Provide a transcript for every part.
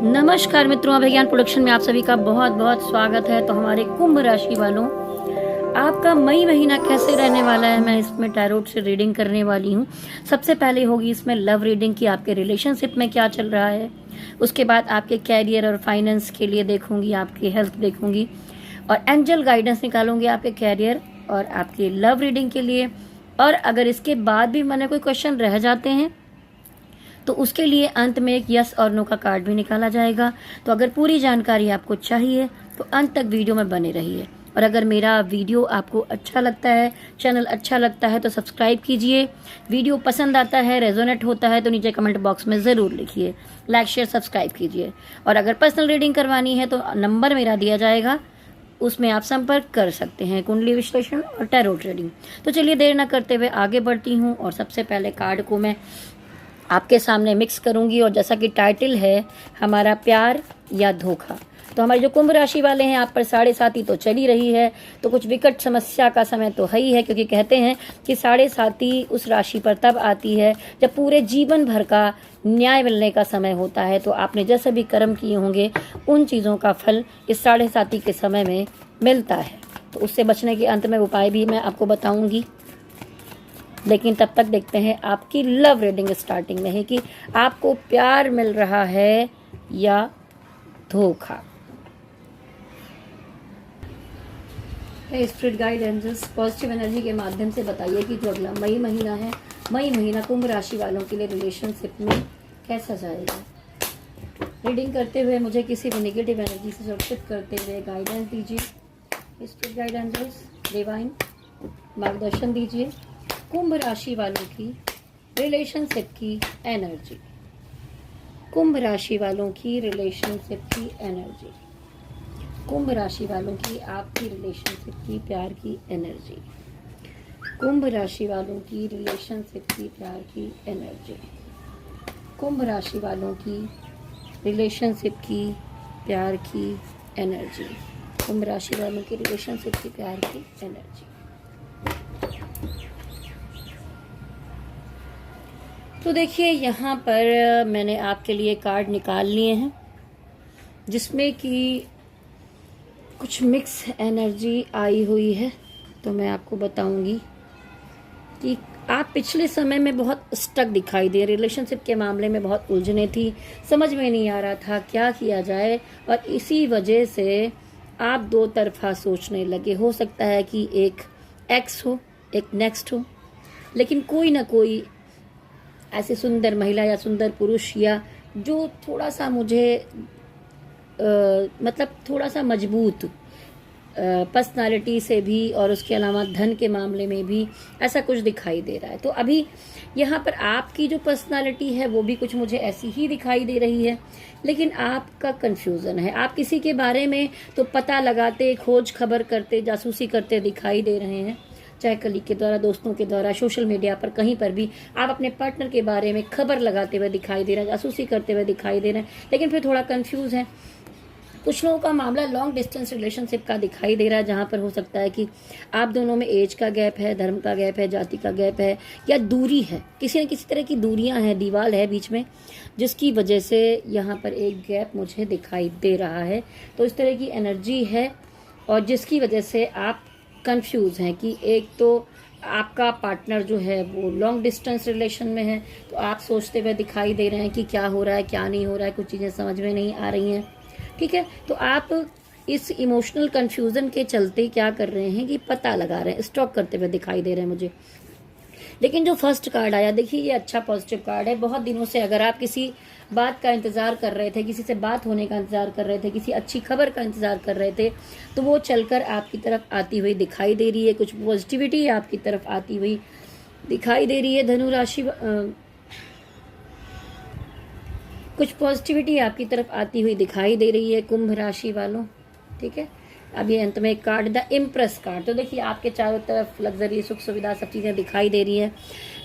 नमस्कार मित्रों, अभिज्ञान प्रोडक्शन में आप सभी का बहुत बहुत स्वागत है। तो हमारे कुंभ राशि वालों, आपका मई महीना कैसे रहने वाला है, मैं इसमें टैरोट से रीडिंग करने वाली हूँ। सबसे पहले होगी इसमें लव रीडिंग की आपके रिलेशनशिप में क्या चल रहा है। उसके बाद आपके कैरियर और फाइनेंस के लिए देखूंगी, आपकी हेल्थ देखूंगी और एंजल गाइडेंस निकालूंगी आपके कैरियर और आपकी लव रीडिंग के लिए। और अगर इसके बाद भी मैंने कोई क्वेश्चन रह जाते हैं तो उसके लिए अंत में एक यस और नो का कार्ड भी निकाला जाएगा। तो अगर पूरी जानकारी आपको चाहिए तो अंत तक वीडियो में बने रहिए। और अगर मेरा वीडियो आपको अच्छा लगता है, चैनल अच्छा लगता है तो सब्सक्राइब कीजिए। वीडियो पसंद आता है, रेजोनेट होता है तो नीचे कमेंट बॉक्स में ज़रूर लिखिए। लाइक शेयर सब्सक्राइब कीजिए। और अगर पर्सनल रीडिंग करवानी है तो नंबर मेरा दिया जाएगा, उसमें आप संपर्क कर सकते हैं। कुंडली विश्लेषण और टैरोट रीडिंग। तो चलिए देर न करते हुए आगे बढ़ती हूँ और सबसे पहले कार्ड को मैं आपके सामने मिक्स करूंगी। और जैसा कि टाइटल है हमारा, प्यार या धोखा। तो हमारे जो कुंभ राशि वाले हैं, आप पर 7.5 तो चल ही रही है, तो कुछ विकट समस्या का समय तो है ही है, क्योंकि कहते हैं कि 7.5 उस राशि पर तब आती है जब पूरे जीवन भर का न्याय मिलने का समय होता है। तो आपने जैसे भी कर्म किए होंगे उन चीज़ों का फल इस 7.5 के समय में मिलता है। तो उससे बचने के अंत में उपाय भी मैं आपको बताऊंगी। लेकिन तब तक देखते हैं आपकी लव रीडिंग स्टार्टिंग में है कि आपको प्यार मिल रहा है या धोखा। Spirit guide angels positive energy के माध्यम से बताइए कि जो अगला मई महीना है, मई महीना कुंभ राशि वालों के लिए रिलेशनशिप में कैसा जाएगा। रीडिंग करते हुए मुझे किसी भी नेगेटिव एनर्जी से सुरक्षित करते हुए गाइडेंस दीजिए। स्पिरिट गाइड एंजल्स डिवाइन मार्गदर्शन दीजिए कुंभ राशि वालों की रिलेशनशिप की एनर्जी। कुंभ राशि वालों की रिलेशनशिप की एनर्जी। कुंभ राशि वालों की आपकी रिलेशनशिप की प्यार की एनर्जी। कुंभ राशि वालों की रिलेशनशिप की प्यार की एनर्जी। कुंभ राशि वालों की रिलेशनशिप की प्यार की एनर्जी। कुंभ राशि वालों की रिलेशनशिप की प्यार की एनर्जी। तो देखिए, यहाँ पर मैंने आपके लिए कार्ड निकाल लिए हैं जिसमें कि कुछ मिक्स एनर्जी आई हुई है। तो मैं आपको बताऊंगी कि आप पिछले समय में बहुत स्टक दिखाई दे, रिलेशनशिप के मामले में बहुत उलझने थी, समझ में नहीं आ रहा था क्या किया जाए, और इसी वजह से आप दो तरफा सोचने लगे। हो सकता है कि एक एक्स हो, एक नेक्स्ट हो, लेकिन कोई ना कोई ऐसी सुंदर महिला या सुंदर पुरुष या जो थोड़ा सा मुझे मतलब थोड़ा सा मजबूत पर्सनालिटी से भी और उसके अलावा धन के मामले में भी ऐसा कुछ दिखाई दे रहा है। तो अभी यहाँ पर आपकी जो पर्सनालिटी है वो भी कुछ मुझे ऐसी ही दिखाई दे रही है, लेकिन आपका कंफ्यूजन है। आप किसी के बारे में तो पता लगाते, खोज खबर करते, जासूसी करते दिखाई दे रहे हैं, चाहे कलीग के द्वारा, दोस्तों के द्वारा, सोशल मीडिया पर, कहीं पर भी आप अपने पार्टनर के बारे में खबर लगाते हुए दिखाई दे रहे हैं, जासूसी करते हुए दिखाई दे रहे हैं, लेकिन फिर थोड़ा कंफ्यूज है। कुछ लोगों का मामला लॉन्ग डिस्टेंस रिलेशनशिप का दिखाई दे रहा है, जहाँ पर हो सकता है कि आप दोनों में एज का गैप है, धर्म का गैप है, जाति का गैप है, या दूरी है, किसी न किसी तरह की दूरियां हैं, दीवार है बीच में, जिसकी वजह से यहाँ पर एक गैप मुझे दिखाई दे रहा है। तो इस तरह की एनर्जी है और जिसकी वजह से आप कंफ्यूज हैं कि एक तो आपका पार्टनर जो है वो लॉन्ग डिस्टेंस रिलेशन में है, तो आप सोचते हुए दिखाई दे रहे हैं कि क्या हो रहा है, क्या नहीं हो रहा है, कुछ चीज़ें समझ में नहीं आ रही हैं। ठीक है, तो आप इस इमोशनल कंफ्यूजन के चलते क्या कर रहे हैं कि पता लगा रहे हैं, स्टॉक करते हुए दिखाई दे रहे हैं मुझे। लेकिन जो फर्स्ट कार्ड आया, देखिए ये अच्छा पॉजिटिव कार्ड है। बहुत दिनों से अगर आप किसी बात का इंतजार कर रहे थे, किसी से बात होने का इंतजार कर रहे थे, किसी अच्छी खबर का इंतजार कर रहे थे, तो वो चलकर आपकी तरफ आती हुई दिखाई दे रही है। कुछ पॉजिटिविटी आपकी तरफ आती हुई दिखाई दे रही है। धनु राशि कुछ पॉजिटिविटी आपकी तरफ आती हुई दिखाई दे रही है कुंभ राशि वालों। ठीक है, अब ये अंत में एक कार्ड, द इम्प्रेस कार्ड। तो देखिए आपके चारों तरफ लग्जरी, सुख सुविधा, सब चीज़ें दिखाई दे रही हैं,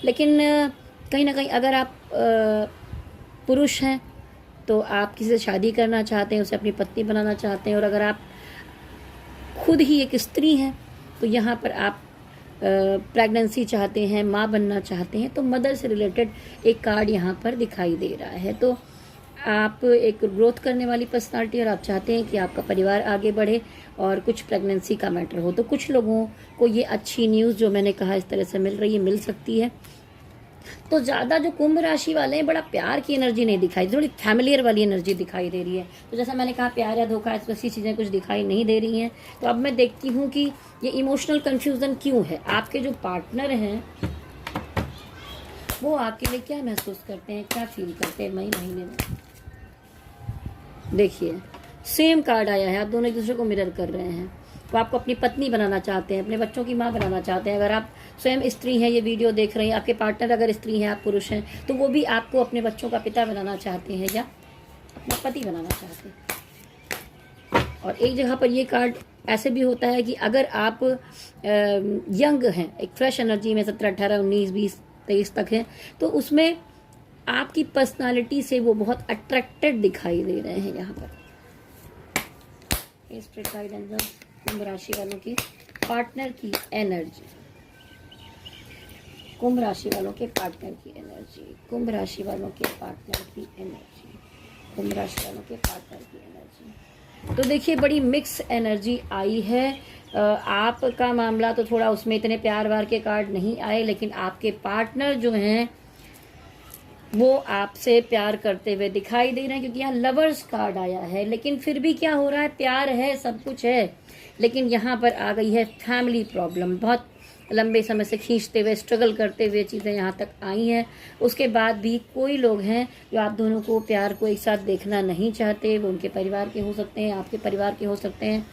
लेकिन कहीं ना कहीं अगर आप पुरुष हैं तो आप किसी से शादी करना चाहते हैं, उसे अपनी पत्नी बनाना चाहते हैं, और अगर आप खुद ही एक स्त्री हैं तो यहाँ पर आप प्रेगनेंसी चाहते हैं, माँ बनना चाहते हैं, तो मदर से रिलेटेड एक कार्ड यहाँ पर दिखाई दे रहा है। तो आप एक ग्रोथ करने वाली पर्सनालिटी और आप चाहते हैं कि आपका परिवार आगे बढ़े और कुछ प्रेगनेंसी का मैटर हो, तो कुछ लोगों को ये अच्छी न्यूज़ जो मैंने कहा इस तरह से मिल रही है, मिल सकती है। तो ज़्यादा जो कुंभ राशि वाले हैं, बड़ा प्यार की एनर्जी नहीं दिखाई, थोड़ी फैमिलियर वाली एनर्जी दिखाई दे रही है। तो जैसा मैंने कहा, प्यार या धोखा ऐसी चीज़ें कुछ दिखाई नहीं दे रही हैं। तो अब मैं देखती हूँ कि ये इमोशनल कन्फ्यूज़न क्यों है। आपके जो पार्टनर हैं वो आपके लिए क्या महसूस करते हैं, क्या फील करते हैं मई महीने में। देखिए, सेम कार्ड आया है, आप दोनों एक दूसरे को मिरर कर रहे हैं। वो आपको अपनी पत्नी बनाना चाहते हैं, अपने बच्चों की माँ बनाना चाहते हैं। अगर आप स्वयं स्त्री हैं, ये वीडियो देख रहे हैं, आपके पार्टनर अगर स्त्री हैं, आप पुरुष हैं, तो वो भी आपको अपने बच्चों का पिता बनाना चाहते हैं या अपना पति बनाना चाहते हैं। और एक जगह पर ये कार्ड ऐसे भी होता है कि अगर आप यंग हैं, एक फ्रेश एनर्जी में 17, 18, 19, 20, 23 तक हैं, तो उसमें आपकी पर्सनालिटी से वो बहुत अट्रैक्टेड दिखाई दे रहे हैं। यहाँ पर कुंभ राशि वालों की पार्टनर की एनर्जी, कुंभ राशि वालों के पार्टनर की एनर्जी, कुंभ राशि वालों के पार्टनर की एनर्जी, कुंभ राशि वालों के पार्टनर की एनर्जी। तो देखिए, बड़ी मिक्स एनर्जी आई है। आपका मामला तो थोड़ा उसमें इतने प्यार वार के कार्ड नहीं आए, लेकिन आपके पार्टनर जो हैं वो आपसे प्यार करते हुए दिखाई दे रहे हैं, क्योंकि यहाँ लवर्स कार्ड आया है। लेकिन फिर भी क्या हो रहा है, प्यार है, सब कुछ है, लेकिन यहाँ पर आ गई है फैमिली प्रॉब्लम। बहुत लंबे समय से खींचते हुए, स्ट्रगल करते हुए चीज़ें यहाँ तक आई हैं। उसके बाद भी कोई लोग हैं जो आप दोनों को प्यार को एक साथ देखना नहीं चाहते। वो उनके परिवार के हो सकते हैं, आपके परिवार के हो सकते हैं,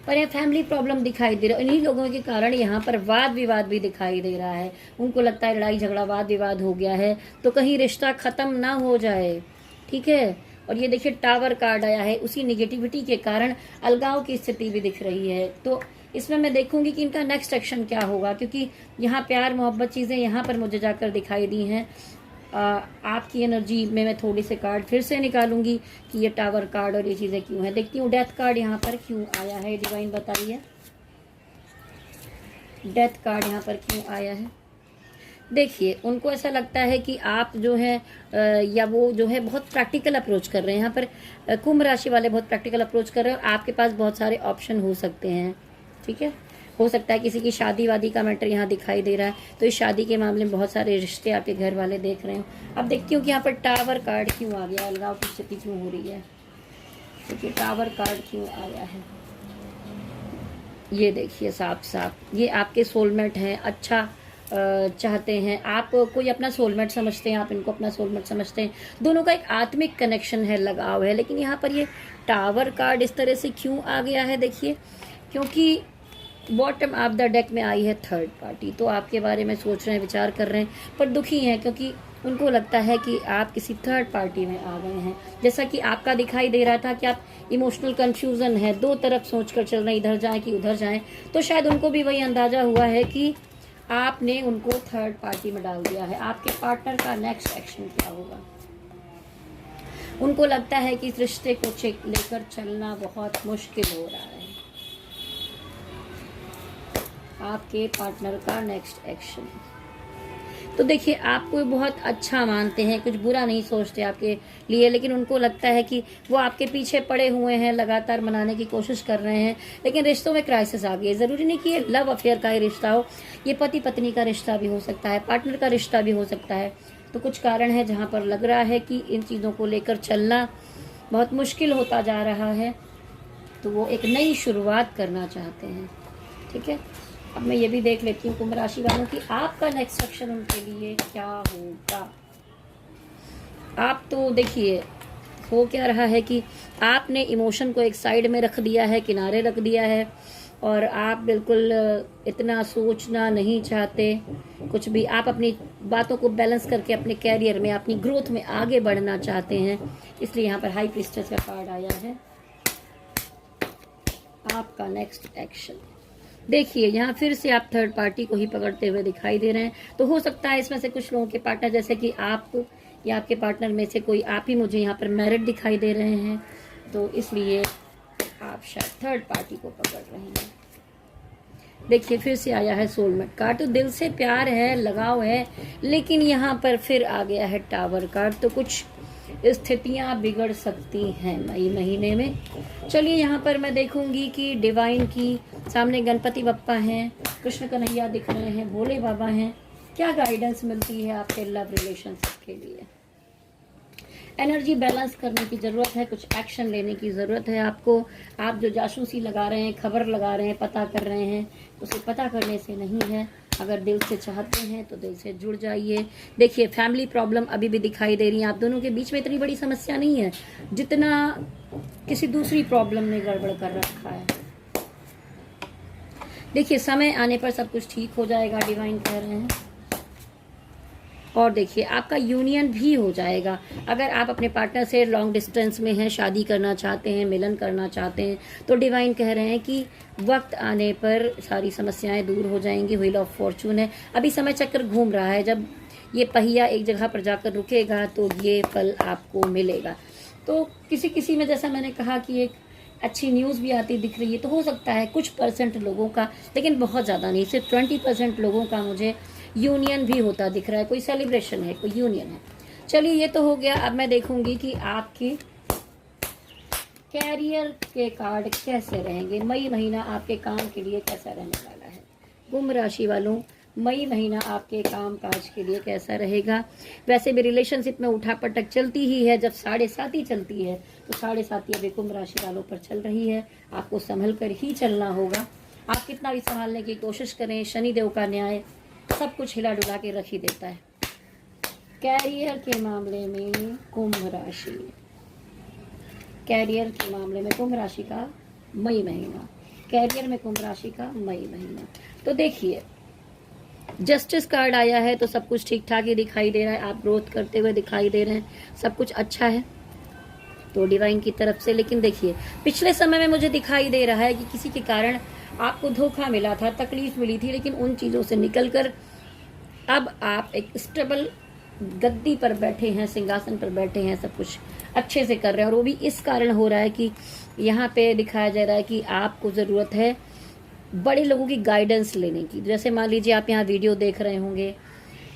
पर यहाँ फैमिली प्रॉब्लम दिखाई दे रहा है। इन्हीं लोगों के कारण यहाँ पर वाद विवाद भी दिखाई दे रहा है। उनको लगता है लड़ाई झगड़ा वाद विवाद हो गया है, तो कहीं रिश्ता खत्म ना हो जाए। ठीक है। और ये देखिए, टावर कार्ड आया है, उसी निगेटिविटी के कारण अलगाव की स्थिति भी दिख रही है। तो इसमें मैं देखूंगी कि इनका नेक्स्ट एक्शन क्या होगा, क्योंकि यहाँ प्यार मोहब्बत चीज़ें यहाँ पर मुझे जाकर दिखाई दी हैं। आपकी एनर्जी में मैं थोड़ी से कार्ड फिर से निकालूंगी कि ये टावर कार्ड और ये चीज़ें क्यों है। देखती हूँ डेथ कार्ड यहाँ पर क्यों आया है, डिवाइन बताइए डेथ कार्ड यहाँ पर क्यों आया है। देखिए, उनको ऐसा लगता है कि आप जो है या वो जो है बहुत प्रैक्टिकल अप्रोच कर रहे हैं। यहाँ पर कुंभ राशि वाले बहुत प्रैक्टिकल अप्रोच कर रहे हैं और आपके पास बहुत सारे ऑप्शन हो सकते हैं। ठीक है, हो सकता है किसी की शादी वादी का मैटर यहाँ दिखाई दे रहा है, तो इस शादी के मामले में बहुत सारे रिश्ते आपके घर वाले देख रहे हो। अब देखती हूँ कि यहाँ पर टावर कार्ड क्यों आ गया, अलगाव की स्थिति क्यों हो रही है। देखिए, टावर कार्ड क्यों आया है, ये देखिए साफ साफ, ये आपके सोलमेट हैं, अच्छा चाहते हैं आप, कोई अपना सोलमेट समझते हैं, आप इनको अपना सोलमेट समझते हैं। दोनों का एक आत्मिक कनेक्शन है, लगाव है। लेकिन यहाँ पर ये टावर कार्ड इस तरह से क्यों आ गया है, देखिए, क्योंकि बॉटम ऑफ द डेक में आई है थर्ड पार्टी। तो आपके बारे में सोच रहे हैं, विचार कर रहे हैं, पर दुखी हैं, क्योंकि उनको लगता है कि आप किसी थर्ड पार्टी में आ गए हैं। जैसा कि आपका दिखाई दे रहा था कि आप इमोशनल कंफ्यूजन है, दो तरफ सोचकर चल रहे हैं, इधर जाएं कि उधर जाएं। तो शायद उनको भी वही अंदाजा हुआ है कि आपने उनको थर्ड पार्टी में डाल दिया है। आपके पार्टनर का नेक्स्ट एक्शन क्या होगा। उनको लगता है कि इस रिश्ते को लेकर चलना बहुत मुश्किल हो रहा है। आपके पार्टनर का नेक्स्ट एक्शन, तो देखिए, आपको बहुत अच्छा मानते हैं, कुछ बुरा नहीं सोचते आपके लिए, लेकिन उनको लगता है कि वो आपके पीछे पड़े हुए हैं, लगातार मनाने की कोशिश कर रहे हैं। लेकिन रिश्तों में क्राइसिस आ गई है। ज़रूरी नहीं कि ये लव अफेयर का ही रिश्ता हो, ये पति पत्नी का रिश्ता भी हो सकता है, पार्टनर का रिश्ता भी हो सकता है। तो कुछ कारण है जहाँ पर लग रहा है कि इन चीज़ों को लेकर चलना बहुत मुश्किल होता जा रहा है। तो वो एक नई शुरुआत करना चाहते हैं। ठीक है, अब मैं ये भी देख लेती हूँ कुंभ राशि वालों की आपका नेक्स्ट एक्शन उनके लिए क्या होगा। आप तो देखिए, हो क्या रहा है कि आपने इमोशन को एक साइड में रख दिया है, किनारे रख दिया है, और आप बिल्कुल इतना सोचना नहीं चाहते कुछ भी। आप अपनी बातों को बैलेंस करके अपने कैरियर में, अपनी ग्रोथ में आगे बढ़ना चाहते हैं। इसलिए यहाँ पर हाई प्रीस्टेस का कार्ड आया है। आपका नेक्स्ट एक्शन, देखिए, यहाँ फिर से आप थर्ड पार्टी को ही पकड़ते हुए दिखाई दे रहे हैं। तो हो सकता है इसमें से कुछ लोगों के पार्टनर, जैसे कि आप या आपके पार्टनर में से कोई, आप ही मुझे यहाँ पर मैरिड दिखाई दे रहे हैं, तो इसलिए आप शायद थर्ड पार्टी को पकड़ रहे हैं। देखिए, फिर से आया है सोलमेट कार्ड। तो दिल से प्यार है, लगाव है, लेकिन यहाँ पर फिर आ गया है टावर कार्ड। तो कुछ स्थितियां बिगड़ सकती हैं मई महीने में। चलिए यहाँ पर मैं देखूंगी कि डिवाइन की सामने गणपति बप्पा हैं, कृष्ण कन्हैया दिख रहे हैं, भोले बाबा हैं, क्या गाइडेंस मिलती है आपके लव रिलेशनशिप के लिए। एनर्जी बैलेंस करने की ज़रूरत है, कुछ एक्शन लेने की ज़रूरत है आपको। आप जो जासूसी लगा रहे हैं, खबर लगा रहे हैं, पता कर रहे हैं, उसे पता करने से नहीं है। अगर दिल से चाहते हैं तो दिल से जुड़ जाइए। देखिए फैमिली प्रॉब्लम अभी भी दिखाई दे रही है, आप दोनों के बीच में इतनी बड़ी समस्या नहीं है जितना किसी दूसरी प्रॉब्लम ने गड़बड़ कर रखा है। देखिए समय आने पर सब कुछ ठीक हो जाएगा, डिवाइन कह रहे हैं। और देखिए आपका यूनियन भी हो जाएगा। अगर आप अपने पार्टनर से लॉन्ग डिस्टेंस में हैं, शादी करना चाहते हैं, मिलन करना चाहते हैं, तो डिवाइन कह रहे हैं कि वक्त आने पर सारी समस्याएं दूर हो जाएंगी। व्हील ऑफ फॉर्चून है, अभी समय चक्कर घूम रहा है, जब ये पहिया एक जगह पर जाकर रुकेगा तो ये फल आपको मिलेगा। तो किसी किसी में जैसा मैंने कहा कि एक अच्छी न्यूज़ भी आती दिख रही है, तो हो सकता है कुछ परसेंट लोगों का, लेकिन बहुत ज़्यादा नहीं, सिर्फ 20% लोगों का मुझे यूनियन भी होता दिख रहा है। कोई सेलिब्रेशन है, कोई यूनियन है। चलिए ये तो हो गया। अब मैं देखूंगी कि आपके कैरियर के कार्ड कैसे रहेंगे। मई महीना आपके काम के लिए कैसा रहने वाला है। कुंभ राशि वालों, मई महीना आपके काम काज के लिए कैसा रहेगा। वैसे भी रिलेशनशिप में उठापटक चलती ही है, जब 7.5 चलती है तो 7.5 अभी कुंभ राशि वालों पर चल रही है। आपको संभल कर ही चलना होगा। आप कितना भी संभालने की कोशिश करें, शनिदेव का न्याय सब कुछ हिला डुला के रख ही देता है। कैरियर के मामले में कुंभ राशि, कैरियर के मामले में कुंभ राशि का मई महीना, कैरियर में कुंभ राशि का मई महीना। तो देखिए जस्टिस कार्ड आया है, तो सब कुछ ठीक ठाक ही दिखाई दे रहा है। आप ग्रोथ करते हुए दिखाई दे रहे हैं, सब कुछ अच्छा है तो डिवाइन की तरफ से। लेकिन देखिए पिछले समय में मुझे दिखाई दे रहा है कि किसी के कारण आपको धोखा मिला था, तकलीफ मिली थी, लेकिन उन चीज़ों से निकलकर अब आप एक स्टेबल गद्दी पर बैठे हैं, सिंहासन पर बैठे हैं, सब कुछ अच्छे से कर रहे हैं। और वो भी इस कारण हो रहा है कि यहाँ पे दिखाया जा रहा है कि आपको ज़रूरत है बड़े लोगों की गाइडेंस लेने की। जैसे मान लीजिए आप यहाँ वीडियो देख रहे होंगे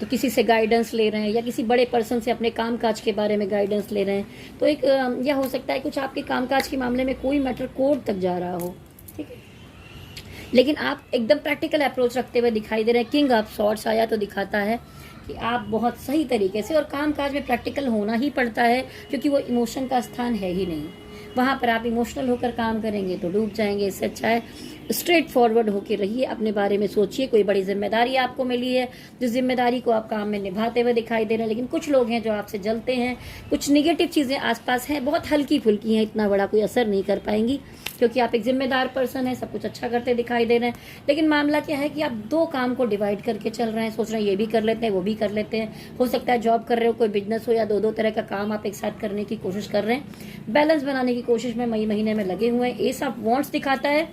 तो किसी से गाइडेंस ले रहे हैं, या किसी बड़े पर्सन से अपने कामकाज के बारे में गाइडेंस ले रहे हैं। तो एक यह हो सकता है कुछ आपके कामकाज के मामले में कोई मैटर कोर्ट तक जा रहा हो, ठीक है, लेकिन आप एकदम प्रैक्टिकल अप्रोच रखते हुए दिखाई दे रहे हैं। किंग ऑफ सॉर्ड्स आया तो दिखाता है कि आप बहुत सही तरीके से, और कामकाज में प्रैक्टिकल होना ही पड़ता है क्योंकि वो इमोशन का स्थान है ही नहीं। वहाँ पर आप इमोशनल होकर काम करेंगे तो डूब जाएंगे। इससे अच्छा है स्ट्रेट फॉरवर्ड होकर रहिए, अपने बारे में सोचिए। कोई बड़ी जिम्मेदारी आपको मिली है, जिस जिम्मेदारी को आप काम में निभाते हुए दिखाई दे रहे हैं, लेकिन कुछ लोग हैं जो आपसे जलते हैं, कुछ निगेटिव चीज़ें आसपास हैं, बहुत हल्की फुल्की हैं, इतना बड़ा कोई असर नहीं कर पाएंगी क्योंकि आप एक जिम्मेदार पर्सन है, सब कुछ अच्छा करते दिखाई दे रहे हैं। लेकिन मामला क्या है कि आप दो काम को डिवाइड करके चल रहे हैं, सोच रहे हैं ये भी कर लेते हैं वो भी कर लेते हैं। हो सकता है जॉब कर रहे हो, कोई बिजनेस हो, या दो दो तरह का काम आप एक साथ करने की कोशिश कर रहे हैं। बैलेंस बनाने की कोशिश में मई महीने में लगे हुए हैं। एस ऑफ वॉन्ट्स दिखाता है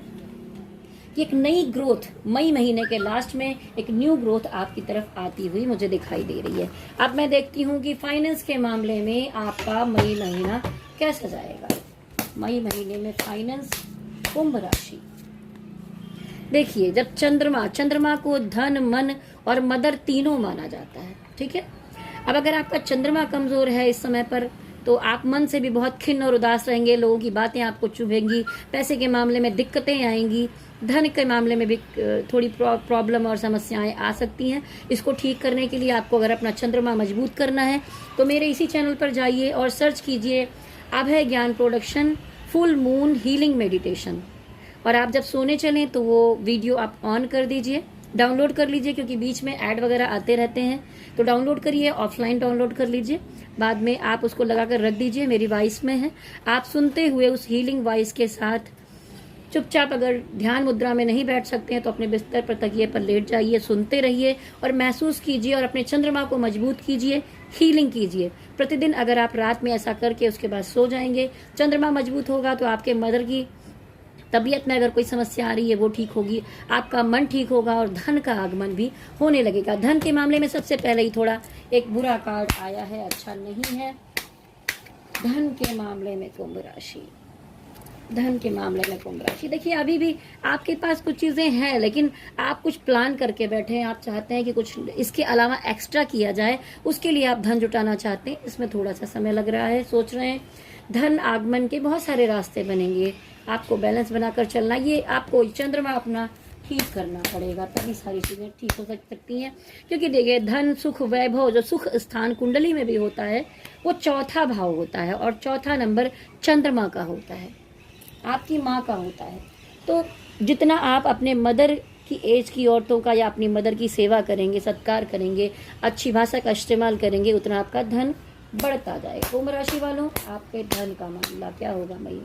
कि एक नई ग्रोथ मई महीने के लास्ट में, एक न्यू ग्रोथ आपकी तरफ आती हुई मुझे दिखाई दे रही है। अब मैं देखती हूँ कि फाइनेंस के मामले में आपका मई महीना कैसा जाएगा। मई महीने में फाइनेंस कुंभ राशि। देखिए जब चंद्रमा को धन, मन और मदर तीनों माना जाता है, ठीक है। अब अगर आपका चंद्रमा कमजोर है इस समय पर तो आप मन से भी बहुत खिन्न और उदास रहेंगे, लोगों की बातें आपको चुभेंगी, पैसे के मामले में दिक्कतें आएंगी, धन के मामले में भी थोड़ी प्रॉब्लम और समस्याएं आ सकती हैं। इसको ठीक करने के लिए आपको अगर अपना चंद्रमा मजबूत करना है तो मेरे इसी चैनल पर जाइए और सर्च कीजिए अभय ज्ञान production full moon healing meditation. और आप जब सोने चलें तो वो वीडियो आप ऑन कर दीजिए, डाउनलोड कर लीजिए, क्योंकि बीच में ऐड वगैरह आते रहते हैं, तो डाउनलोड करिए, ऑफलाइन डाउनलोड कर लीजिए, बाद में आप उसको लगा कर रख दीजिए। मेरी वॉइस में है, आप सुनते हुए उस हीलिंग वॉइस के साथ चुपचाप, अगर ध्यान मुद्रा में नहीं बैठ सकते हैं तो अपने बिस्तर पर तकिए पर लेट जाइए, सुनते रहिए और महसूस कीजिए और अपने चंद्रमा को मजबूत कीजिए, हीलिंग कीजिए प्रतिदिन। अगर आप रात में ऐसा करके उसके बाद सो जाएंगे, चंद्रमा मजबूत होगा तो आपके मदर की तबीयत में अगर कोई समस्या आ रही है वो ठीक होगी, आपका मन ठीक होगा और धन का आगमन भी होने लगेगा। धन के मामले में सबसे पहले ही थोड़ा एक बुरा कार्ड आया है, अच्छा नहीं है। धन के मामले में कुंभ राशि, धन के मामले में कुंभ राशि, देखिए अभी भी आपके पास कुछ चीजें हैं, लेकिन आप कुछ प्लान करके बैठे हैं। आप चाहते हैं कि कुछ इसके अलावा एक्स्ट्रा किया जाए, उसके लिए आप धन जुटाना चाहते हैं। इसमें थोड़ा सा समय लग रहा है, सोच रहे हैं। धन आगमन के बहुत सारे रास्ते बनेंगे, आपको बैलेंस बनाकर चलना, ये आपको चंद्रमा अपना ठीक करना पड़ेगा, तभी सारी चीजें ठीक हो सकती हैं। क्योंकि देखिए धन सुख वैभव जो सुख स्थान कुंडली में भी होता है वो चौथा भाव होता है, और चौथा नंबर चंद्रमा का होता है, आपकी माँ का होता है। तो जितना आप अपने मदर की एज की औरतों का या अपनी मदर की सेवा करेंगे, सत्कार करेंगे, अच्छी भाषा का इस्तेमाल करेंगे, उतना आपका धन बढ़ता जाएगा। कुंभ राशि वालों, आपके धन का मामला क्या होगा मई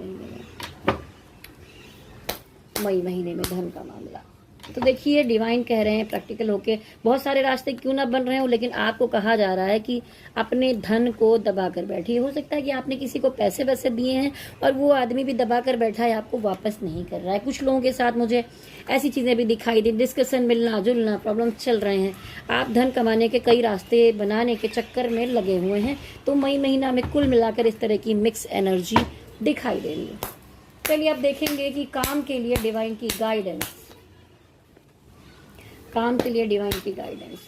महीने में धन का मामला? तो देखिए डिवाइन कह रहे हैं प्रैक्टिकल होके, बहुत सारे रास्ते क्यों ना बन रहे हो, लेकिन आपको कहा जा रहा है कि अपने धन को दबा कर बैठिए। हो सकता है कि आपने किसी को पैसे वैसे दिए हैं और वो आदमी भी दबा कर बैठा है, आपको वापस नहीं कर रहा है। कुछ लोगों के साथ मुझे ऐसी चीजें भी दिखाई दी, डिस्कशन, मिलना जुलना, प्रॉब्लम चल रहे हैं। आप धन कमाने के कई रास्ते बनाने के चक्कर में लगे हुए हैं। तो मई महीना में कुल मिलाकर इस तरह की मिक्स एनर्जी दिखाई दे रही है। चलिए अब देखेंगे कि काम के लिए डिवाइन की गाइडेंस, काम के लिए डिवाइन की गाइडेंस।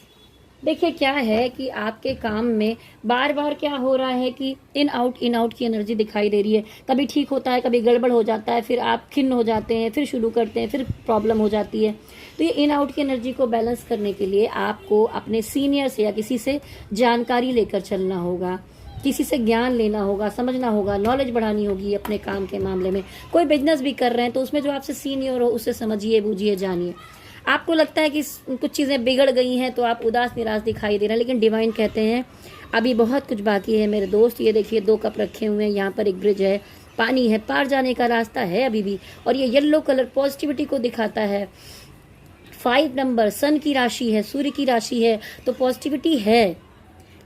देखिए क्या है कि आपके काम में बार बार क्या हो रहा है कि इन आउट की एनर्जी दिखाई दे रही है। कभी ठीक होता है, कभी गड़बड़ हो जाता है, फिर आप खिन्न हो जाते हैं, फिर शुरू करते हैं, फिर प्रॉब्लम हो जाती है। तो ये इन आउट की एनर्जी को बैलेंस करने के लिए आपको अपने सीनियर से या किसी से जानकारी लेकर चलना होगा, किसी से ज्ञान लेना होगा, समझना होगा, नॉलेज बढ़ानी होगी अपने काम के मामले में। कोई बिजनेस भी कर रहे हैं तो उसमें जो आपसे सीनियर हो उससे समझिए, बूझिए, जानिए। आपको लगता है कि कुछ चीज़ें बिगड़ गई हैं तो आप उदास निराश दिखाई दे रहे हैं, लेकिन डिवाइन कहते हैं अभी बहुत कुछ बाकी है मेरे दोस्त। ये देखिए 2 कप रखे हुए हैं, यहाँ पर एक ब्रिज है, पानी है, पार जाने का रास्ता है अभी भी। और ये येलो कलर पॉजिटिविटी को दिखाता है। 5 नंबर सन की राशि है, सूर्य की राशि है, तो पॉजिटिविटी है।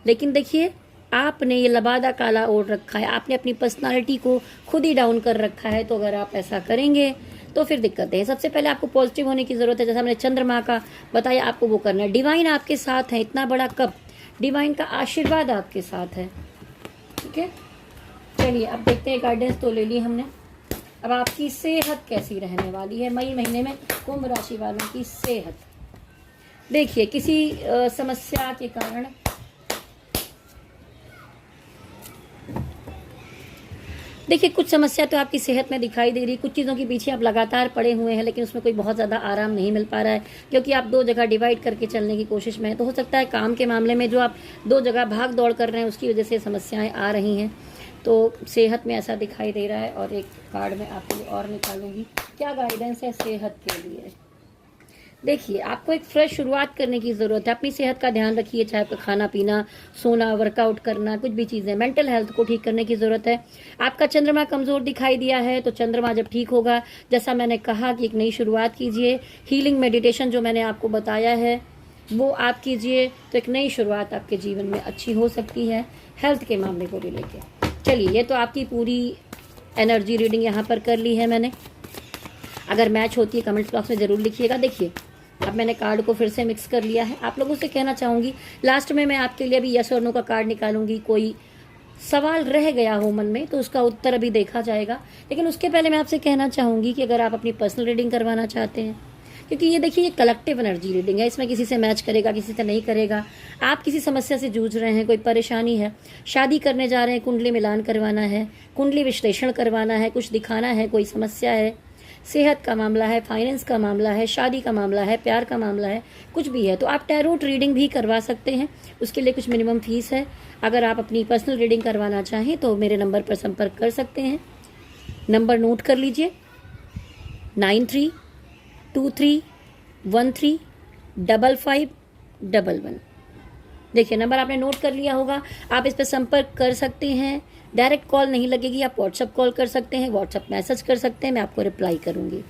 लेकिन देखिए आपने ये लबादा काला ओढ़ रखा है, आपने अपनी पर्सनालिटी को खुद ही डाउन कर रखा है। तो अगर आप ऐसा करेंगे तो फिर दिक्कतें हैं। सबसे पहले आपको पॉजिटिव होने की जरूरत है, जैसा मैंने चंद्रमा का बताया आपको वो करना है। डिवाइन आपके साथ है, इतना बड़ा कप, डिवाइन का आशीर्वाद आपके साथ है। ठीक है, चलिए अब देखते हैं, गाइडेंस तो ले ली हमने। अब आपकी सेहत कैसी रहने वाली है मई महीने में कुंभ राशि वालों की सेहत। देखिए किसी समस्या के कारण देखिए कुछ समस्या तो आपकी सेहत में दिखाई दे रही, कुछ चीज़ों के पीछे आप लगातार पड़े हुए हैं, लेकिन उसमें कोई बहुत ज़्यादा आराम नहीं मिल पा रहा है, क्योंकि आप 2 जगह डिवाइड करके चलने की कोशिश में है। तो हो सकता है काम के मामले में जो आप 2 जगह भाग दौड़ कर रहे हैं उसकी वजह से समस्याएं आ रही हैं। तो सेहत में ऐसा दिखाई दे रहा है। और एक कार्ड में आपके लिए और निकालूंगी, क्या गाइडेंस है सेहत के लिए। देखिए आपको एक फ्रेश शुरुआत करने की ज़रूरत है। अपनी सेहत का ध्यान रखिए, चाहे आपका खाना पीना, सोना, वर्कआउट करना, कुछ भी चीज़ें, मेंटल हेल्थ को ठीक करने की ज़रूरत है। आपका चंद्रमा कमज़ोर दिखाई दिया है, तो चंद्रमा जब ठीक होगा, जैसा मैंने कहा कि एक नई शुरुआत कीजिए। हीलिंग मेडिटेशन जो मैंने आपको बताया है वो आप कीजिए, तो एक नई शुरुआत आपके जीवन में अच्छी हो सकती है हेल्थ के मामले को लेकर। चलिए ये तो आपकी पूरी एनर्जी रीडिंग यहाँ पर कर ली है मैंने। अगर मैच होती है कमेंट्स बॉक्स में ज़रूर लिखिएगा। देखिए अब मैंने कार्ड को फिर से मिक्स कर लिया है। आप लोगों से कहना चाहूँगी, लास्ट में मैं आपके लिए अभी यस और नो का कार्ड निकालूंगी। कोई सवाल रह गया हो मन में तो उसका उत्तर अभी देखा जाएगा। लेकिन उसके पहले मैं आपसे कहना चाहूँगी कि अगर आप अपनी पर्सनल रीडिंग करवाना चाहते हैं, क्योंकि ये देखिए ये कलेक्टिव एनर्जी रीडिंग है, इसमें किसी से मैच करेगा, किसी से नहीं करेगा। आप किसी समस्या से जूझ रहे हैं, कोई परेशानी है, शादी करने जा रहे हैं, कुंडली मिलान करवाना है, कुंडली विश्लेषण करवाना है, कुछ दिखाना है, कोई समस्या है, सेहत का मामला है, फाइनेंस का मामला है, शादी का मामला है, प्यार का मामला है, कुछ भी है, तो आप टैरोट रीडिंग भी करवा सकते हैं। उसके लिए कुछ मिनिमम फीस है। अगर आप अपनी पर्सनल रीडिंग करवाना चाहें तो मेरे नंबर पर संपर्क कर सकते हैं। नंबर नोट कर लीजिए, 9323135511। देखिए नंबर आपने नोट कर लिया होगा, आप इस पर संपर्क कर सकते हैं। डायरेक्ट कॉल नहीं लगेगी, आप व्हाट्सअप कॉल कर सकते हैं, व्हाट्सअप मैसेज कर सकते हैं, मैं आपको रिप्लाई करूंगी।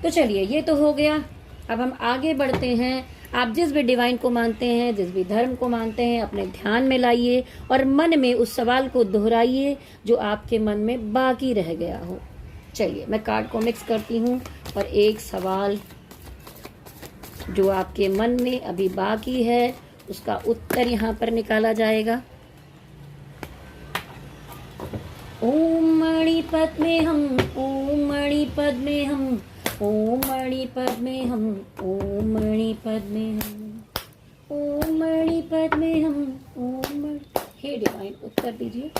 तो चलिए ये तो हो गया। अब हम आगे बढ़ते हैं। आप जिस भी डिवाइन को मानते हैं, जिस भी धर्म को मानते हैं, अपने ध्यान में लाइए और मन में उस सवाल को दोहराइए जो आपके मन में बाकी रह गया हो। चलिए मैं कार्ड को मिक्स करती हूँ और एक सवाल जो आपके मन में अभी बाकी है उसका उत्तर यहाँ पर निकाला जाएगा। ओम मणि मणिपद में हम, ओम मणिपद में हम, ओम मणिपद में हम, ओम मणिपद में हम, ओम मणिपद में हम, ओम। हे डिवाइन, उत्तर दीजिए।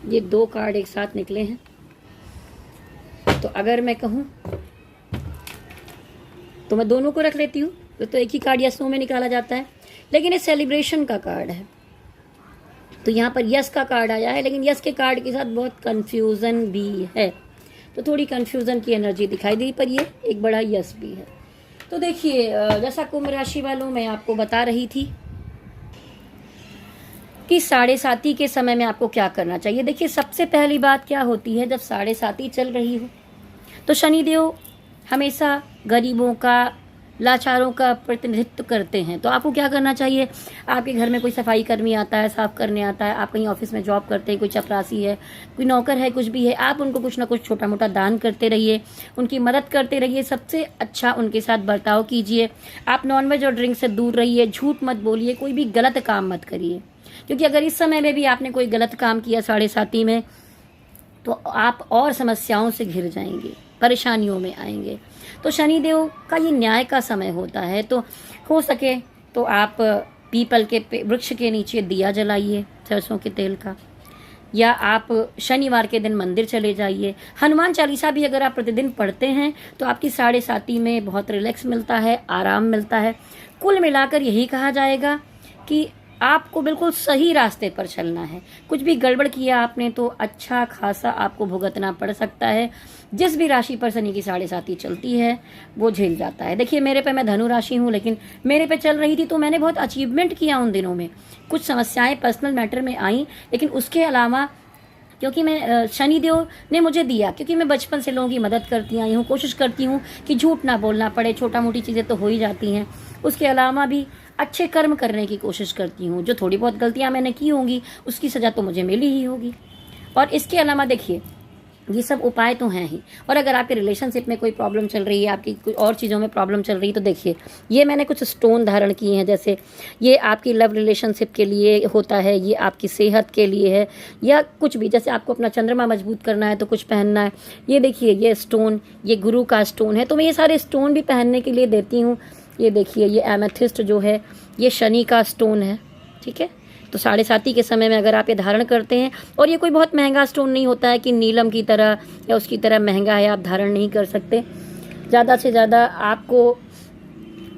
ये 2 कार्ड एक साथ निकले हैं, तो अगर मैं कहूं तो मैं दोनों को रख लेती हूँ, तो एक ही कार्ड यस नो में निकाला जाता है, लेकिन ये सेलिब्रेशन का कार्ड है, तो यहाँ पर यस का कार्ड आया है, लेकिन यस के कार्ड के साथ बहुत कंफ्यूजन भी है, तो थोड़ी कंफ्यूजन की एनर्जी दिखाई दी, पर ये एक बड़ा यस भी है। तो देखिए, जैसा कुंभ राशि वालों मैं आपको बता रही थी कि 7:30 के समय में आपको क्या करना चाहिए। देखिए, सबसे पहली बात क्या होती है, जब 7:30 चल रही हो तो शनिदेव हमेशा गरीबों का, लाचारों का प्रतिनिधित्व करते हैं, तो आपको क्या करना चाहिए। आपके घर में कोई सफाई कर्मी आता है, साफ करने आता है, आप कहीं ऑफिस में जॉब करते हैं, कोई चपरासी है, कोई नौकर है, कुछ भी है, आप उनको कुछ ना कुछ छोटा मोटा दान करते रहिए, उनकी मदद करते रहिए, सबसे अच्छा उनके साथ बर्ताव कीजिए। आप नॉनवेज और ड्रिंक से दूर रहिए, झूठ मत बोलिए, कोई भी गलत काम मत करिए, क्योंकि अगर इस समय में भी आपने कोई गलत काम किया 7:30 में, तो आप और समस्याओं से घिर जाएंगे, परेशानियों में आएंगे। तो शनिदेव का ये न्याय का समय होता है, तो हो सके तो आप पीपल के वृक्ष के नीचे दिया जलाइए सरसों के तेल का, या आप शनिवार के दिन मंदिर चले जाइए। हनुमान चालीसा भी अगर आप प्रतिदिन पढ़ते हैं तो आपकी 7:30 में बहुत रिलैक्स मिलता है, आराम मिलता है। कुल मिलाकर यही कहा जाएगा कि आपको बिल्कुल सही रास्ते पर चलना है। कुछ भी गड़बड़ किया आपने तो अच्छा खासा आपको भुगतना पड़ सकता है। जिस भी राशि पर शनि की 7:30 चलती है वो झेल जाता है। देखिए, मेरे पे, मैं धनु राशि हूँ, लेकिन मेरे पे चल रही थी तो मैंने बहुत अचीवमेंट किया उन दिनों में। कुछ समस्याएं पर्सनल मैटर में आई, लेकिन उसके अलावा क्योंकि मैं, शनिदेव ने मुझे दिया, क्योंकि मैं बचपन से लोगों की मदद करती आई हूँ, कोशिश करती हूँ कि झूठ ना बोलना पड़े, छोटा मोटी चीज़ें तो हो ही जाती हैं। उसके अलावा भी अच्छे कर्म करने की कोशिश करती हूँ। जो थोड़ी बहुत गलतियाँ मैंने की होंगी उसकी सज़ा तो मुझे मिली ही होगी। और इसके अलावा देखिए, ये सब उपाय तो हैं ही। और अगर आपके रिलेशनशिप में कोई प्रॉब्लम चल रही है, आपकी कोई और चीज़ों में प्रॉब्लम चल रही है, तो देखिए, ये मैंने कुछ स्टोन धारण किए हैं। जैसे ये आपकी लव रिलेशनशिप के लिए होता है, ये आपकी सेहत के लिए है, या कुछ भी, जैसे आपको अपना चंद्रमा मजबूत करना है तो कुछ पहनना है। ये देखिए, ये स्टोन, ये गुरु का स्टोन है, तो मैं ये सारे स्टोन भी पहनने के लिए देती हूँ। ये देखिए, ये एमेथिस्ट जो है ये शनि का स्टोन है, ठीक है। तो 7:30 के समय में अगर आप ये धारण करते हैं, और ये कोई बहुत महंगा स्टोन नहीं होता है कि नीलम की तरह या उसकी तरह महंगा है, आप धारण नहीं कर सकते। ज़्यादा से ज़्यादा आपको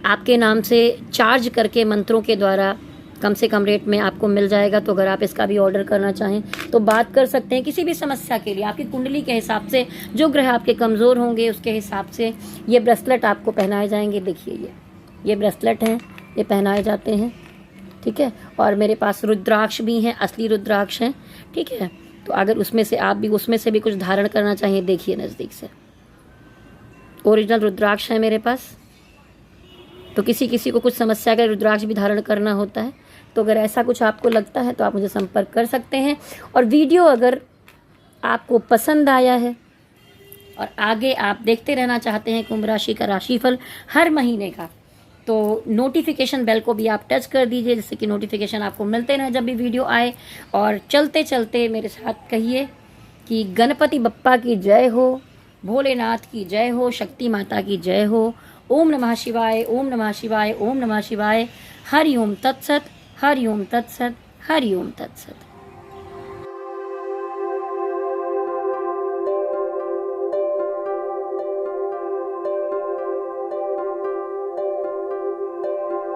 आपके नाम से चार्ज करके मंत्रों के द्वारा कम से कम रेट में आपको मिल जाएगा। तो अगर आप इसका भी ऑर्डर करना चाहें तो बात कर सकते हैं। किसी भी समस्या के लिए आपकी कुंडली के हिसाब से, जो ग्रह आपके कमज़ोर होंगे उसके हिसाब से ये ब्रेसलेट आपको पहनाए जाएंगे। देखिए, ये ब्रेसलेट हैं, ये पहनाए जाते हैं, ठीक है। और मेरे पास रुद्राक्ष भी हैं, असली रुद्राक्ष हैं, ठीक है। तो अगर उसमें से आप भी उसमें से भी कुछ धारण करना चाहिए, देखिए नज़दीक से, ओरिजिनल रुद्राक्ष है मेरे पास। तो किसी किसी को कुछ समस्या का रुद्राक्ष भी धारण करना होता है। तो अगर ऐसा कुछ आपको लगता है तो आप मुझे संपर्क कर सकते हैं। और वीडियो अगर आपको पसंद आया है और आगे आप देखते रहना चाहते हैं कुंभ राशि का राशिफल हर महीने का, तो नोटिफिकेशन बेल को भी आप टच कर दीजिए, जिससे कि नोटिफिकेशन आपको मिलते रहे जब भी वीडियो आए। और चलते चलते मेरे साथ कहिए कि गणपति बप्पा की जय हो, भोलेनाथ की जय हो, शक्ति माता की जय हो। ओम नमः शिवाय, ओम नमः शिवाय, ओम नमः शिवाय। हरि ओम तत्सत, हरि ओम तत्सत, हरि ओम तत्सत।